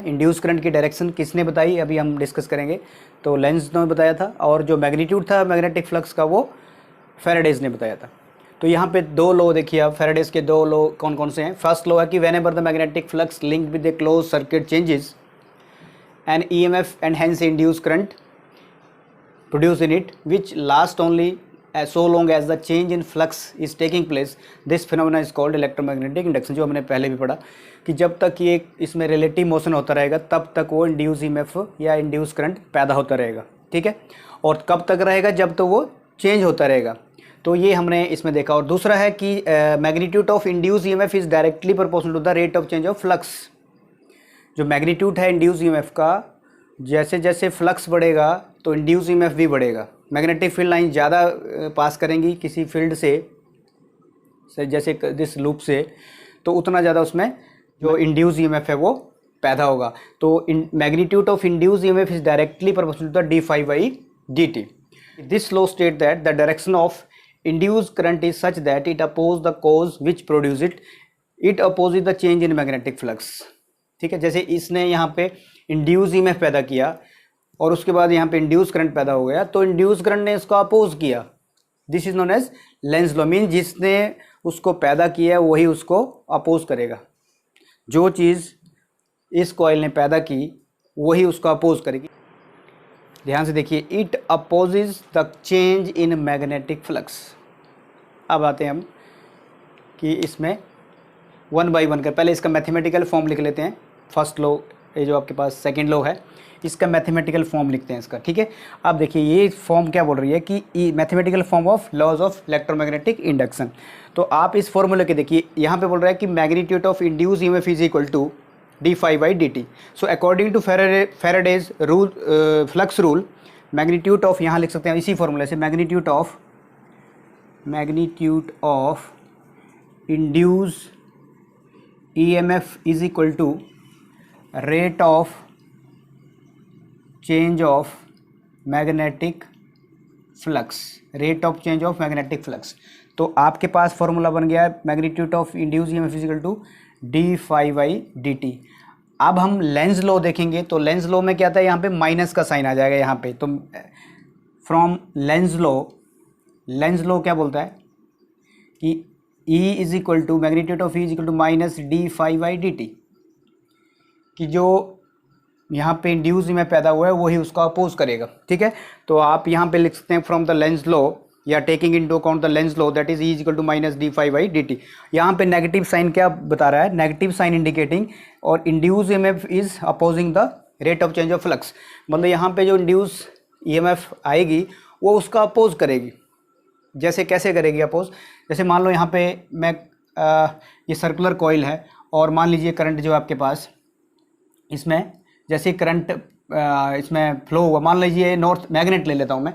Induce current की direction किसने बताई, अभी हम डिस्कस करेंगे। तो लेंज ने बताया था, और जो मैग्नीट्यूड था मैग्नेटिक फ्लक्स का वो फैराडेज ने बताया था। तो यहाँ पे दो लॉ देखिए आप, फैराडेज के दो लॉ कौन कौन से हैं। फर्स्ट लॉ है कि whenever the magnetic flux linked with a close circuit changes an EMF and hence induce current produced in it which last only so long as the change in flux is taking place, this phenomena is called electromagnetic induction। जो हमने पहले भी पढ़ा कि जब तक ये इसमें रिलेटिव मोशन होता रहेगा तब तक वो इंड्यूस ईएमएफ या इंड्यूस करंट पैदा होता रहेगा, ठीक है। और कब तक रहेगा, जब तो वो चेंज होता रहेगा। तो ये हमने इसमें देखा। और दूसरा है कि magnitude of induce EMF is directly proportional to the rate of change of flux. जो मैग्नीट्यूड है इंड्यूस ईएमएफ का, जैसे जैसे फ्लक्स बढ़ेगा तो इंड्यूस ईएमएफ भी बढ़ेगा। मैग्नेटिक फील्ड लाइन ज़्यादा पास करेंगी किसी फील्ड से जैसे दिस लूप से, तो उतना ज़्यादा उसमें जो इंड्यूस ईएमएफ है वो पैदा होगा। तो magnitude of induce EMF is directly proportional to the d∅dt। This law state that the direction of induce current is such that it oppose the cause which produce it opposite the change in magnetic flux, ठीक है। जैसे इसने यहाँ पे induce EMF पैदा किया और उसके बाद यहाँ पे इंड्यूस करंट पैदा हो गया, तो इंड्यूस करंट ने इसको अपोज किया। This is known as Lenz law, mean जिसने उसको पैदा किया वही उसको अपोज करेगा। जो चीज़ इस कॉइल ने पैदा की वही उसको अपोज करेगी। ध्यान से देखिए, it opposes the change in magnetic flux. अब आते हैं हम कि इसमें वन बाई वन कर, पहले इसका मैथमेटिकल फॉर्म लिख लेते हैं। फर्स्ट लॉ, ये जो आपके पास सेकंड लॉ है, इसका मैथमेटिकल फॉर्म लिखते हैं इसका, ठीक है। अब देखिए ये फॉर्म क्या बोल रही है कि mathematical form of laws of electromagnetic induction. तो आप इस फॉर्मूले के देखिए, यहाँ पे बोल रहा है कि magnitude of induce EMF is equal to d∅dt। So according to Faraday's rule, flux rule, magnitude of, यहाँ लिख सकते हैं इसी फॉर्मूले से, magnitude of induce EMF is equal to rate of change of magnetic flux, rate of change of magnetic flux. तो आपके पास फॉर्मूला बन गया है magnitude of induce EMF equal to d∅dt। अब हम लेंज लॉ देखेंगे, तो लेंज लॉ में क्या था, यहाँ पे माइनस का साइन आ जाएगा यहाँ पे। तो फ्रॉम लेंज लॉ क्या बोलता है कि E is equal to magnitude of E is equal to minus d∅dt, कि जो यहाँ पे इंड्यूस में पैदा हुआ है वही उसका अपोज करेगा, ठीक है। तो आप यहाँ पे लिख सकते हैं फ्रॉम द लेंज लॉ या taking into account the Lenz law that is E equal to minus d∅dt। यहाँ पे नेगेटिव साइन क्या बता रहा है, नेगेटिव साइन इंडिकेटिंग, और induce EMF is opposing the rate of change of flux. मतलब यहाँ पे जो इंड्यूस ईएमएफ आएगी वो उसका अपोज करेगी। जैसे कैसे करेगी अपोज, जैसे मान लो यहाँ पे मैं ये सर्कुलर कॉइल है और मान लीजिए करंट जो आपके पास इसमें, जैसे करंट इसमें फ्लो हुआ, मान लीजिए नॉर्थ, मैग्नेट ले लेता हूँ मैं,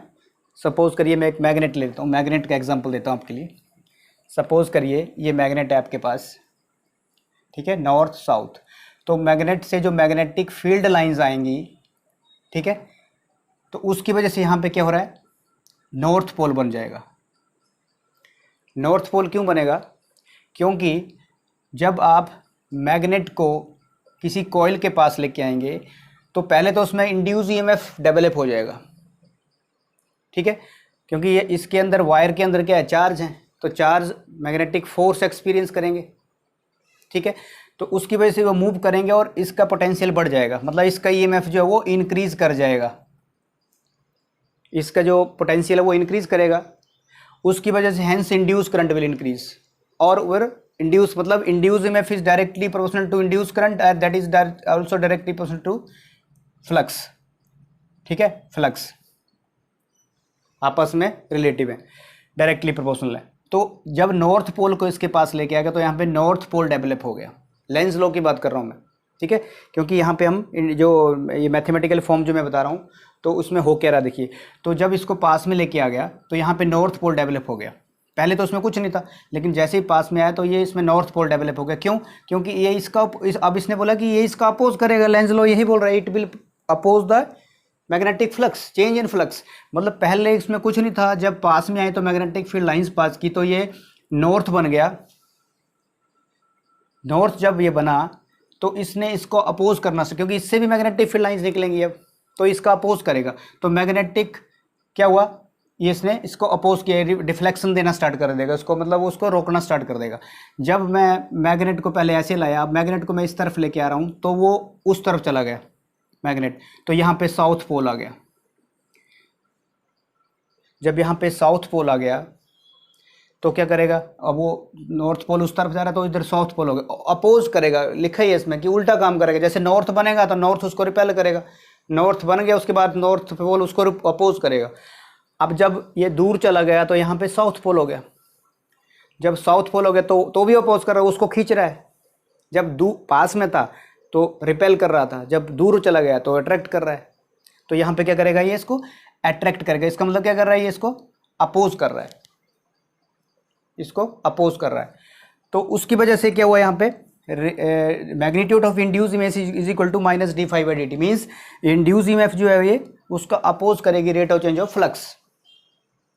सपोज करिए मैं एक मैग्नेट ले लेता हूँ, मैग्नेट का एग्जांपल देता हूँ आपके लिए। सपोज करिए ये मैग्नेट है आपके पास, ठीक है, नॉर्थ साउथ। तो मैग्नेट से जो मैग्नेटिक फील्ड लाइंस आएंगी, ठीक है, तो उसकी वजह से यहाँ पे क्या हो रहा है, नॉर्थ पोल बन जाएगा। नॉर्थ पोल क्यों बनेगा, क्योंकि जब आप मैग्नेट को किसी कॉइल के पास लेके आएंगे तो पहले तो उसमें इंड्यूस ईएमएफ डेवलप हो जाएगा, ठीक है, क्योंकि ये इसके अंदर, वायर के अंदर क्या है, चार्ज है, तो चार्ज मैग्नेटिक फोर्स एक्सपीरियंस करेंगे, ठीक है। तो उसकी वजह से वो मूव करेंगे और इसका पोटेंशियल बढ़ जाएगा, मतलब इसका ईएमएफ जो है वो इंक्रीज कर जाएगा, इसका जो पोटेंशियल है वो इंक्रीज करेगा। उसकी वजह से hence induce current will increase, और फिर इंड्यूस मतलब induce EMF is directly proportional to induce current and that is also directly proportional to flux, ठीक है। फ्लक्स आपस में रिलेटिव है, डायरेक्टली प्रोपोर्शनल है। तो जब नॉर्थ पोल को इसके पास लेके आएगा तो यहाँ पे नॉर्थ पोल डेवलप हो गया। लेंज लॉ की बात कर रहा हूँ मैं, ठीक है, क्योंकि यहाँ पे हम जो ये मैथमेटिकल फॉर्म जो मैं बता रहा हूँ तो उसमें हो क्या रहा देखिए। तो जब इसको पास में लेके आ गया तो यहाँ पे नॉर्थ पोल डेवलप हो गया। पहले तो उसमें कुछ नहीं था, लेकिन जैसे ही पास में आया तो ये इसमें नॉर्थ पोल डेवलप हो गया। क्यों, क्योंकि ये इसका अब इसने बोला कि ये इसका अपोज करेगा। लेंज लॉ यही बोल रहा है, it will oppose the magnetic flux, change in flux. मतलब पहले इसमें कुछ नहीं था, जब पास में आए तो मैग्नेटिक फील्ड लाइंस पास की तो ये नॉर्थ बन गया। नॉर्थ जब ये बना तो इसने इसको अपोज करना, क्योंकि इससे भी मैग्नेटिक फील्ड लाइंस निकलेंगी अब, तो इसका अपोज करेगा। तो मैग्नेटिक क्या हुआ, ये इसने इसको अपोज किया, डिफ्लेक्शन देना स्टार्ट कर देगा उसको, मतलब उसको रोकना स्टार्ट कर देगा। जब मैं मैग्नेट को पहले ऐसे लाया, अब मैग्नेट को मैं इस तरफ लेके आ रहा हूँ, तो वो उस तरफ चला गया मैग्नेट, तो यहाँ पे साउथ पोल आ गया। जब यहाँ पे साउथ पोल आ गया तो क्या करेगा, अब वो नॉर्थ पोल उस तरफ जा रहा है तो इधर साउथ पोल हो गया, अपोज करेगा। लिखा ही है इसमें कि उल्टा काम करेगा, जैसे नॉर्थ बनेगा तो नॉर्थ उसको रिपेल करेगा, नॉर्थ बन गया उसके बाद नॉर्थ पोल उसको अपोज करेगा। अब जब ये दूर चला गया तो यहाँ पे साउथ पोल हो गया, जब साउथ पोल हो गया तो भी अपोज कर रहा है, उसको खींच रहा है। जब पास में था तो रिपेल कर रहा था, जब दूर चला गया तो अट्रैक्ट कर रहा है। तो यहाँ पे क्या करेगा, ये इसको अट्रैक्ट करेगा, इसका मतलब क्या कर रहा है, ये इसको अपोज कर रहा है, इसको अपोज कर रहा है। तो उसकी वजह से क्या हुआ यहाँ पे, magnitude of induce image is equal to minus D phi by D T, means induce EMF जो है ये उसका अपोज करेगी rate of change of flux.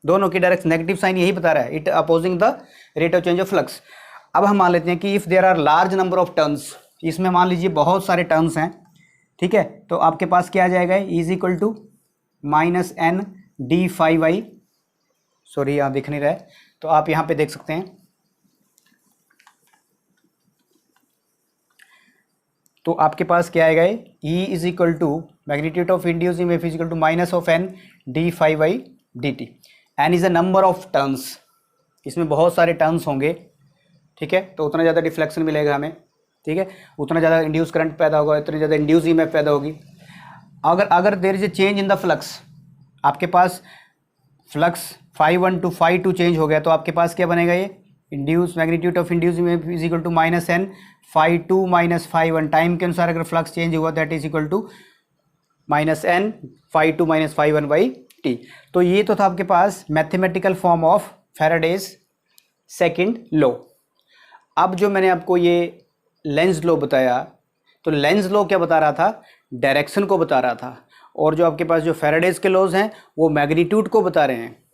दोनों की डायरेक्ट नेगेटिव साइन यही बता रहा है, it opposing the rate of change of flux. अब हम मान लेते हैं कि if there are large number of turns, इसमें मान लीजिए बहुत सारे टर्न्स हैं, ठीक है, तो आपके पास क्या आ जाएगा, is equal to minus N D phi by, sorry यहाँ दिख नहीं रहा है, तो आप यहाँ पे देख सकते हैं, तो आपके पास क्या आएगा, E is equal to magnitude of induce image is equal to minus of N D phi by D T. N is a number of turns, इसमें बहुत सारे टर्न्स होंगे, ठीक है, तो उतना ज़्यादा डिफ्लेक्शन मिलेगा हमें, ठीक है, उतना ज़्यादा इंड्यूस करंट पैदा होगा, उतनी ज़्यादा इंड्यूस इमेज पैदा होगी। अगर there is a change in the flux, आपके पास flux phi 1 to phi 2 change हो गया, तो आपके पास क्या बनेगा, ये induce magnitude of induce image is equal to minus N phi 2 minus phi 1, time के अनुसार अगर फ्लक्स चेंज हुआ that is equal to minus N phi 2 minus phi 1 by T. तो ये तो था आपके पास mathematical form of Faraday's second law. अब जो मैंने आपको ये लेंज लॉ बताया, तो लेंज लॉ क्या बता रहा था, डायरेक्शन को बता रहा था, और जो आपके पास जो फैराडेज के लॉज हैं वो मैग्नीट्यूड को बता रहे हैं।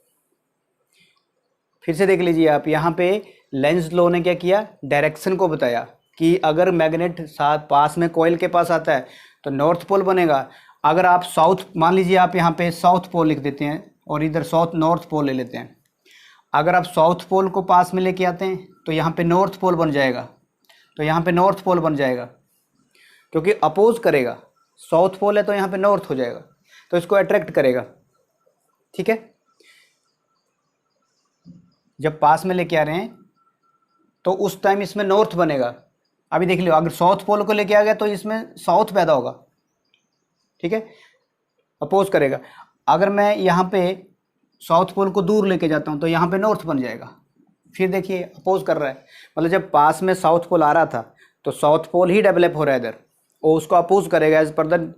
फिर से देख लीजिए आप, यहाँ पे लेंज लॉ ने क्या किया, डायरेक्शन को बताया कि अगर मैग्नेट साथ पास में कॉइल के पास आता है तो नॉर्थ पोल बनेगा। अगर आप साउथ, मान लीजिए आप यहाँ पे साउथ पोल लिख देते हैं और इधर साउथ नॉर्थ पोल ले लेते हैं, अगर आप साउथ पोल को पास में लेके आते हैं तो यहाँ पे नॉर्थ पोल बन जाएगा, तो यहाँ पे नॉर्थ पोल बन जाएगा, क्योंकि अपोज करेगा, साउथ पोल है तो यहाँ पे नॉर्थ हो जाएगा, तो इसको अट्रैक्ट करेगा, ठीक है। जब पास में लेके आ रहे हैं तो उस टाइम इसमें नॉर्थ बनेगा। अभी देख लो, अगर साउथ पोल को लेके आ गया तो इसमें साउथ पैदा होगा, ठीक है, अपोज करेगा। अगर मैं यहाँ पे साउथ पोल को दूर लेके जाता हूँ तो यहाँ पे नॉर्थ बन जाएगा। फिर देखिए अपोज कर रहा है, मतलब जब पास में साउथ पोल आ रहा था तो साउथ पोल ही डेवलप हो रहा है इधर, और उसको अपोज करेगा एज पर the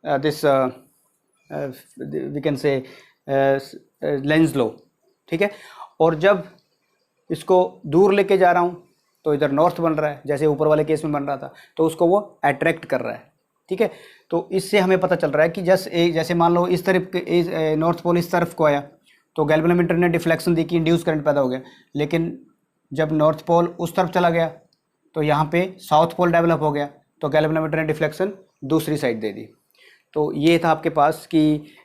this we can say Lenz law, ठीक है। और जब इसको दूर लेके जा रहा हूँ तो इधर नॉर्थ बन रहा है, जैसे ऊपर वाले केस में बन रहा था, तो उसको वो अट्रैक्ट कर रहा है, ठीक है। तो इससे हमें पता चल रहा है कि जैसे मान लो इस तरफ नॉर्थ पोल इस तरफ को आया तो गैल्वेनोमीटर ने डिफ्लेक्शन दी कि इंड्यूस करंट पैदा हो गया, लेकिन जब नॉर्थ पोल उस तरफ चला गया तो यहाँ पे साउथ पोल डेवलप हो गया, तो गैल्वेनोमीटर ने डिफ्लेक्शन दूसरी साइड दे दी। तो ये था आपके पास कि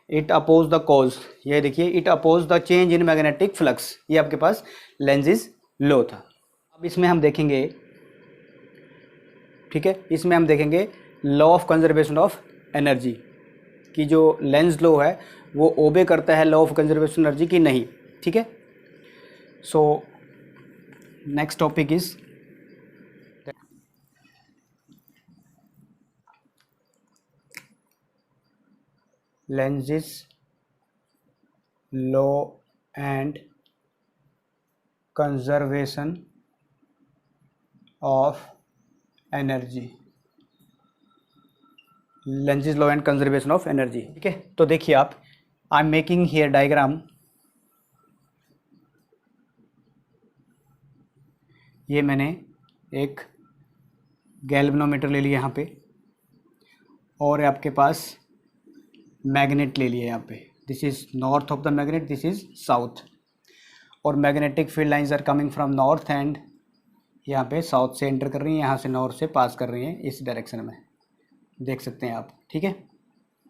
इट अपोज द कॉज, ये देखिए it oppose the change in magnetic flux, ये आपके पास लेंजिस लॉ था। अब इसमें हम देखेंगे, ठीक है, इसमें हम देखेंगे law of conservation of energy की, जो लेंज लॉ है वो ओबे करता है लॉ ऑफ कंजर्वेशन एनर्जी की नहीं, ठीक है। So next topic is Lenz's law and conservation of energy, Lenz's law and conservation of energy, ठीक है। तो देखिए आप, I am making here diagram, ये मैंने एक गैल्वेनोमीटर ले लिया यहाँ पे, और आपके पास मैग्नेट ले लिया यहाँ पे, this is north of the magnet, this is south, और magnetic field lines are coming from north and यहाँ पे साउथ से एंटर कर रही हैं, यहाँ से नॉर्थ से पास कर रही हैं इस डायरेक्शन में, देख सकते हैं आप, ठीक है,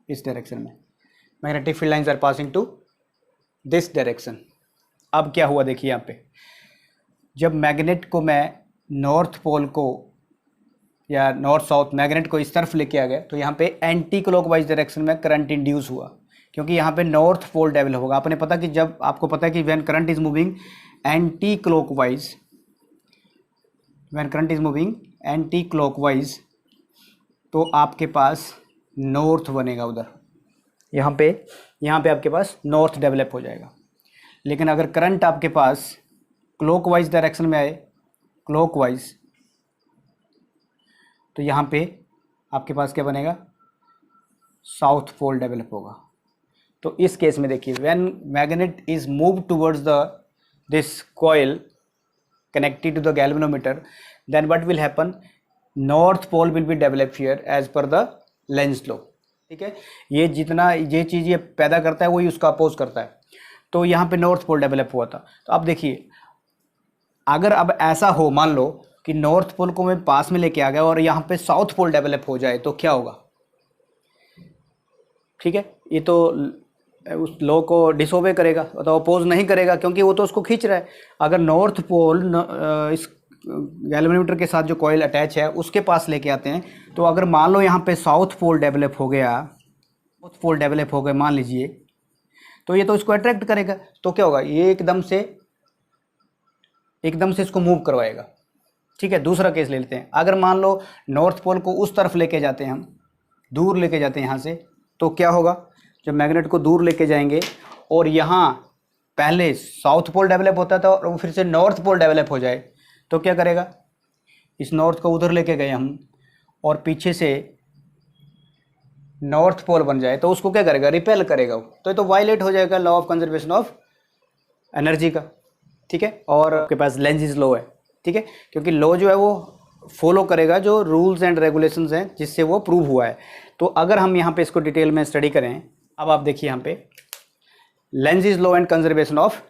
इस डायरेक्शन में magnetic field lines are passing to this direction. अब क्या हुआ देखिए यहाँ पे, जब मैग्नेट को मैं नॉर्थ पोल को या नॉर्थ साउथ मैग्नेट को इस तरफ लेके आ गया तो यहाँ पे एंटी क्लॉकवाइज डायरेक्शन में करंट इंड्यूस हुआ, क्योंकि यहाँ पे नॉर्थ पोल डेवलप होगा। आपने पता कि जब आपको पता है कि when current is moving anti clockwise, when current is moving anti clockwise, तो आपके पास नॉर्थ बनेगा उधर, यहाँ पे आपके पास नॉर्थ डेवलप हो जाएगा। लेकिन अगर करंट आपके पास क्लॉकवाइज डायरेक्शन में आए, क्लॉकवाइज, तो यहाँ पे आपके पास क्या बनेगा, साउथ पोल डेवलप होगा। तो इस केस में देखिए, when magnet is move towards the this coil connected to the galvanometer, then what will happen, north pole will be developed here as per the Lenz law, ठीक है। ये जितना ये चीज़ ये पैदा करता है वही उसका अपोज करता है। तो यहाँ पे नॉर्थ पोल डेवलप हुआ था। तो अब देखिए, अगर अब ऐसा हो, मान लो कि नॉर्थ पोल को मैं पास में लेके आ गया और यहाँ पे साउथ पोल डेवलप हो जाए तो क्या होगा, ठीक है। ये तो उस लॉ को डिसोबे करेगा, तो अपोज नहीं करेगा, क्योंकि वो तो उसको खींच रहा है। अगर नॉर्थ पोल इस गैल्वेनोमीटर के साथ जो कॉइल अटैच है उसके पास लेके आते हैं, तो अगर मान लो यहाँ पे साउथ पोल डेवलप हो गया, साउथ पोल डेवलप हो गए मान लीजिए, तो ये तो इसको अट्रैक्ट करेगा। तो क्या होगा, ये एकदम से इसको मूव करवाएगा, ठीक है। दूसरा केस ले लेते हैं, अगर मान लो नॉर्थ पोल को उस तरफ लेके जाते हैं, हम दूर लेके जाते हैं यहाँ से, तो क्या होगा, जब मैग्नेट को दूर लेके जाएंगे और यहाँ पहले साउथ पोल डेवलप होता था और फिर से नॉर्थ पोल डेवलप हो जाए, तो क्या करेगा, इस नॉर्थ को उधर लेके गए हम और पीछे से नॉर्थ पोल बन जाए, तो उसको क्या करेगा, रिपेल करेगा वो। तो ये तो वायलेट हो जाएगा law of conservation of energy का, ठीक है। और आपके पास लेंज़ लॉ है, ठीक है, क्योंकि लॉ जो है वो फॉलो करेगा जो रूल्स एंड रेगुलेशंस हैं जिससे वो प्रूव हुआ है। तो अगर हम यहाँ पे इसको डिटेल में स्टडी करें, अब आप देखिए यहाँ पे Lenz law and conservation of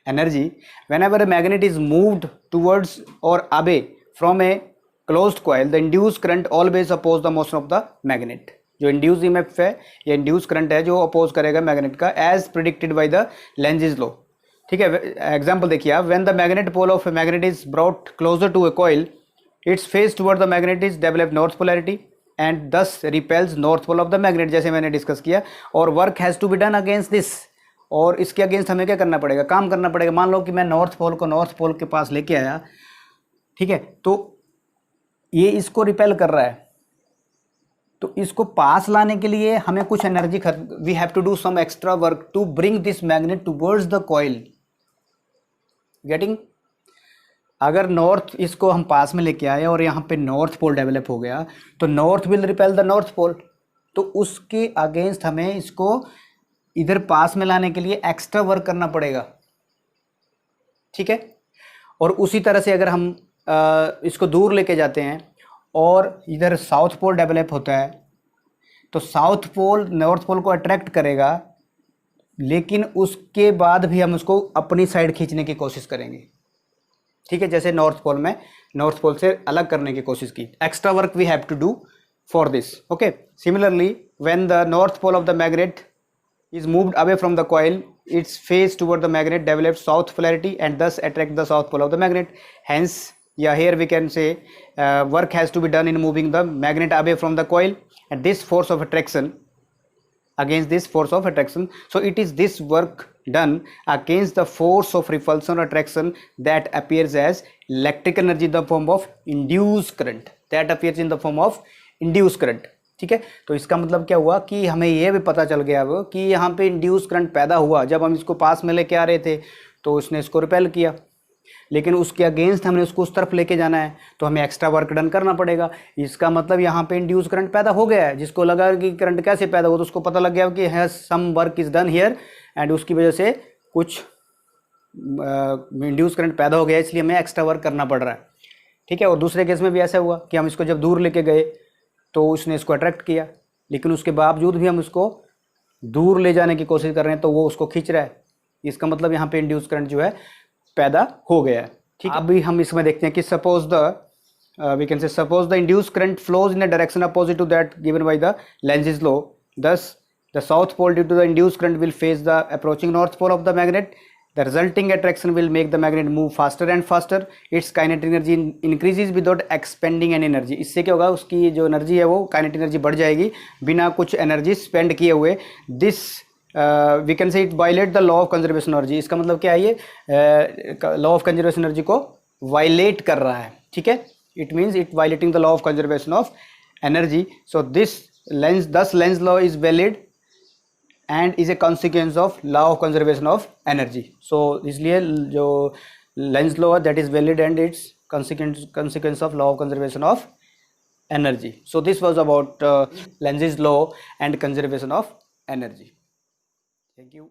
energy, whenever a magnet is moved towards और away from a closed coil, the induce current always oppose the motion of the magnet. जो इंड्यूस ईएमएफ है या इंड्यूस करंट है जो अपोज करेगा magnet का, as predicted by the Lenz law, ठीक है। एग्जाम्पल देखिए आप, when the magnet pole of a magnet is brought closer to a coil, its face toward the magnet is develop north polarity and thus repels north pole of the magnet, जैसे मैंने discuss किया। और work has to be done against this, और इसके against हमें क्या करना पड़ेगा, काम करना पड़ेगा। मान लो कि मैं नॉर्थ पोल को नॉर्थ पोल के पास लेके आया, ठीक है, तो ये इसको रिपेल कर रहा है, तो इसको पास लाने के लिए हमें कुछ energy, we have to do some extra work to bring this magnet towards the coil, getting. अगर नॉर्थ इसको हम पास में लेके आए और यहाँ पे नॉर्थ पोल डेवलप हो गया, तो north will repel the north pole, तो उसके अगेंस्ट हमें इसको इधर पास में लाने के लिए एक्स्ट्रा वर्क करना पड़ेगा, ठीक है। और उसी तरह से अगर हम इसको दूर लेके जाते हैं और इधर साउथ पोल डेवलप होता है, तो साउथ पोल नॉर्थ पोल को अट्रैक्ट करेगा, लेकिन उसके बाद भी हम उसको अपनी साइड खींचने की कोशिश करेंगे, ठीक है। जैसे नॉर्थ पोल में नॉर्थ पोल से अलग करने की कोशिश की, extra work we have to do for this, okay. Similarly when the north pole of the magnet is moved away from the coil, its face toward the magnet develops south polarity and thus attract the south pole of the magnet. Hence, yeah, here we can say work has to be done in moving the magnet away from the coil, and this force of attraction against this force of attraction. So it is this work done against the force of repulsion or attraction that appears as electrical energy in the form of induced current. That appears in the form of induced current. ठीक है, तो इसका मतलब क्या हुआ कि हमें यह भी पता चल गया अब कि यहाँ पे इंड्यूस करंट पैदा हुआ जब हम इसको पास में लेके आ रहे थे, तो उसने इसको रिपेल किया, लेकिन उसके अगेंस्ट हमने उसको उस तरफ लेके जाना है, तो हमें एक्स्ट्रा वर्क डन करना पड़ेगा। इसका मतलब यहाँ पे इंड्यूस करंट पैदा हो गया है। जिसको लगा कि करंट कैसे पैदा हुआ, तो उसको पता लग गया कि has some work is done here, and उसकी वजह से कुछ इंड्यूस करंट पैदा हो गया, इसलिए हमें एक्स्ट्रा वर्क करना पड़ रहा है, ठीक है। और दूसरे केस में भी ऐसा हुआ कि हम इसको जब दूर लेके गए तो उसने इसको अट्रैक्ट किया, लेकिन उसके बावजूद भी हम उसको दूर ले जाने की कोशिश कर रहे हैं, तो वो उसको खींच रहा है। इसका मतलब यहाँ पे इंड्यूस करंट जो है पैदा हो गया है, ठीक है, अभी हम इसमें देखते हैं कि suppose the we can say suppose the induce current flows in a direction opposite to that given by the Lenz's law, thus the south pole due to the induced current will face the approaching north pole of the magnet. The resulting attraction will make the magnet move faster and faster. Its kinetic energy increases without expending any energy. इससे क्या होगा, उसकी जो energy है वो kinetic energy बढ़ जाएगी बिना कुछ एनर्जी स्पेंड किए हुए. This we can say it violate the law of conservation energy. इसका मतलब क्या है, ये लॉ ऑफ कंजर्वेशन एनर्जी को वायलेट कर रहा है. ठीक है, it means it violating the law of conservation of energy. So this Lenz this Lenz law is valid and is a consequence of law of conservation of energy. So इसलिए जो Lenz law that is valid and its consequence of law of conservation of energy. So this was about Lenz's law and conservation of energy. Thank you.